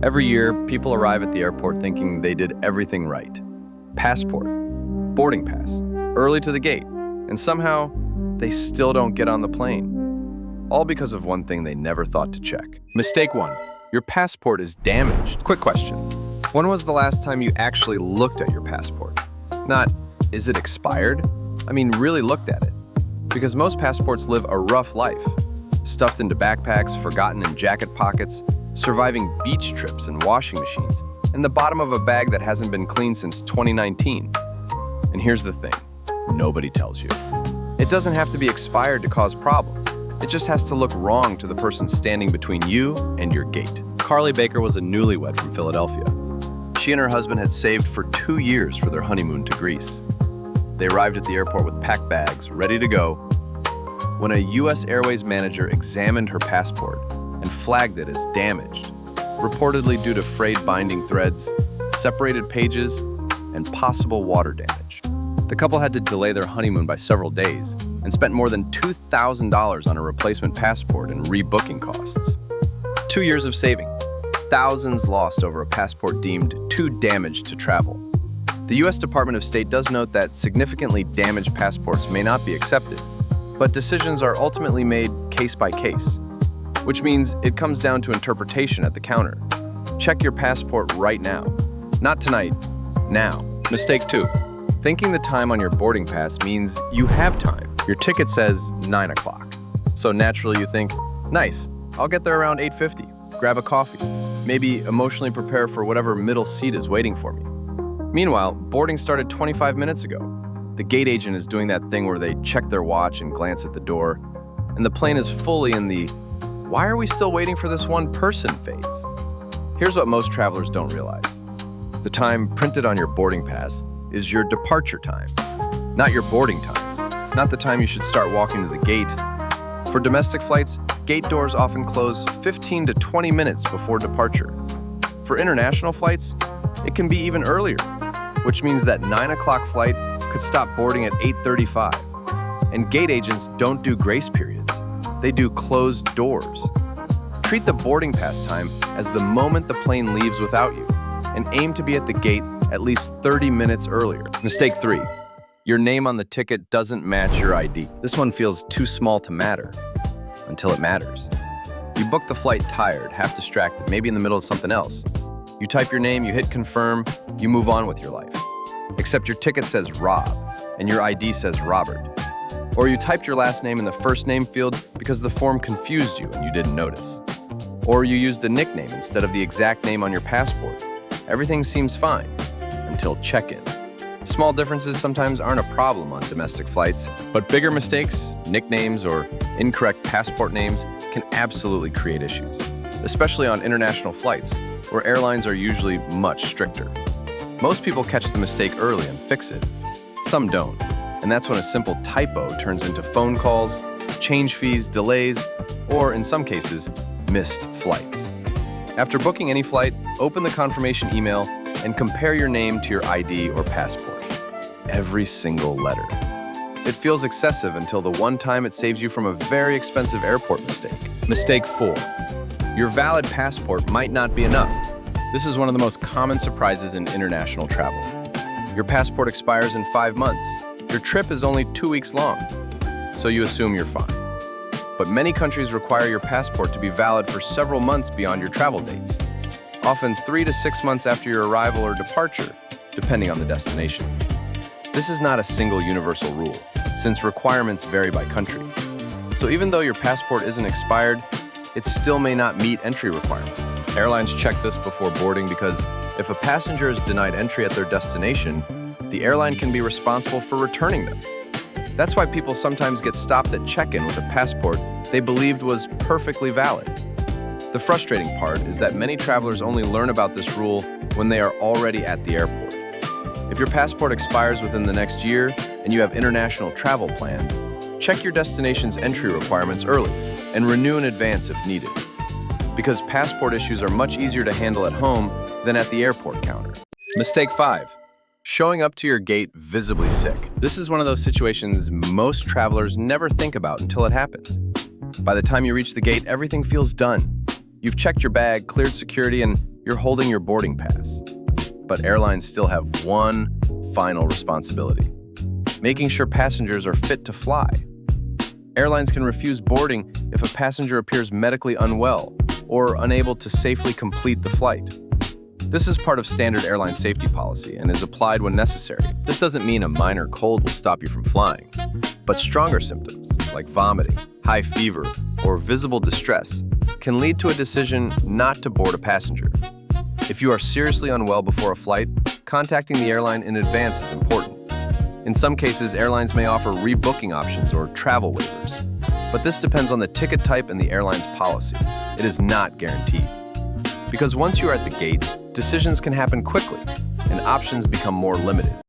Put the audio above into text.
Every year, people arrive at the airport thinking they did everything right. Passport, boarding pass, early to the gate, and somehow they still don't get on the plane. All because of one thing they never thought to check. Mistake 1. Your passport is damaged. Quick question. When was the last time you actually looked at your passport? Not, is it expired? I mean, really looked at it. Because most passports live a rough life. Stuffed into backpacks, forgotten in jacket pockets, surviving beach trips and washing machines, and the bottom of a bag that hasn't been cleaned since 2019. And here's the thing, nobody tells you. It doesn't have to be expired to cause problems. It just has to look wrong to the person standing between you and your gate. Carly Baker was a newlywed from Philadelphia. She and her husband had saved for 2 years for their honeymoon to Greece. They arrived at the airport with packed bags, ready to go, when a U.S. Airways manager examined her passport and flagged it as damaged, reportedly due to frayed binding threads, separated pages, and possible water damage. The couple had to delay their honeymoon by several days and spent more than $2,000 on a replacement passport and rebooking costs. 2 years of saving, thousands lost over a passport deemed too damaged to travel. The U.S. Department of State does note that significantly damaged passports may not be accepted, but decisions are ultimately made case by case, which means it comes down to interpretation at the counter. Check your passport right now. Not tonight, now. Mistake 2. Thinking the time on your boarding pass means you have time. Your ticket says 9 o'clock. So naturally you think, nice, I'll get there around 8:50, grab a coffee, maybe emotionally prepare for whatever middle seat is waiting for me. Meanwhile, boarding started 25 minutes ago. The gate agent is doing that thing where they check their watch and glance at the door, and the plane is fully in the "why are we still waiting for this one person" phase. Here's what most travelers don't realize. The time printed on your boarding pass is your departure time, not your boarding time, not the time you should start walking to the gate. For domestic flights, gate doors often close 15 to 20 minutes before departure. For international flights, it can be even earlier, which means that 9 o'clock flight could stop boarding at 8:35. And gate agents don't do grace periods. They do closed doors. Treat the boarding pass time as the moment the plane leaves without you, and aim to be at the gate at least 30 minutes earlier. Mistake 3. Your name on the ticket doesn't match your ID. This one feels too small to matter, until it matters. You book the flight tired, half distracted, maybe in the middle of something else. You type your name, you hit confirm, you move on with your life. Except your ticket says Rob, and your ID says Robert. Or you typed your last name in the first name field because the form confused you and you didn't notice. Or you used a nickname instead of the exact name on your passport. Everything seems fine, until check-in. Small differences sometimes aren't a problem on domestic flights, but bigger mistakes, nicknames, or incorrect passport names can absolutely create issues, especially on international flights, where airlines are usually much stricter. Most people catch the mistake early and fix it. Some don't, and that's when a simple typo turns into phone calls, change fees, delays, or in some cases, missed flights. After booking any flight, open the confirmation email and compare your name to your ID or passport. Every single letter. It feels excessive until the one time it saves you from a very expensive airport mistake. Mistake 4. Your valid passport might not be enough. This is one of the most common surprises in international travel. Your passport expires in 5 months. Your trip is only 2 weeks long, so you assume you're fine. But many countries require your passport to be valid for several months beyond your travel dates, often 3 to 6 months after your arrival or departure, depending on the destination. This is not a single universal rule, since requirements vary by country. So even though your passport isn't expired, it still may not meet entry requirements. Airlines check this before boarding because if a passenger is denied entry at their destination, the airline can be responsible for returning them. That's why people sometimes get stopped at check-in with a passport they believed was perfectly valid. The frustrating part is that many travelers only learn about this rule when they are already at the airport. If your passport expires within the next year and you have international travel planned, check your destination's entry requirements early and renew in advance if needed. Because passport issues are much easier to handle at home than at the airport counter. Mistake 5. Showing up to your gate visibly sick. This is one of those situations most travelers never think about until it happens. By the time you reach the gate, everything feels done. You've checked your bag, cleared security, and you're holding your boarding pass. But airlines still have one final responsibility: making sure passengers are fit to fly. Airlines can refuse boarding if a passenger appears medically unwell or unable to safely complete the flight. This is part of standard airline safety policy and is applied when necessary. This doesn't mean a minor cold will stop you from flying, but stronger symptoms like vomiting, high fever, or visible distress can lead to a decision not to board a passenger. If you are seriously unwell before a flight, contacting the airline in advance is important. In some cases, airlines may offer rebooking options or travel waivers, but this depends on the ticket type and the airline's policy. It is not guaranteed. Because once you are at the gate, decisions can happen quickly and options become more limited.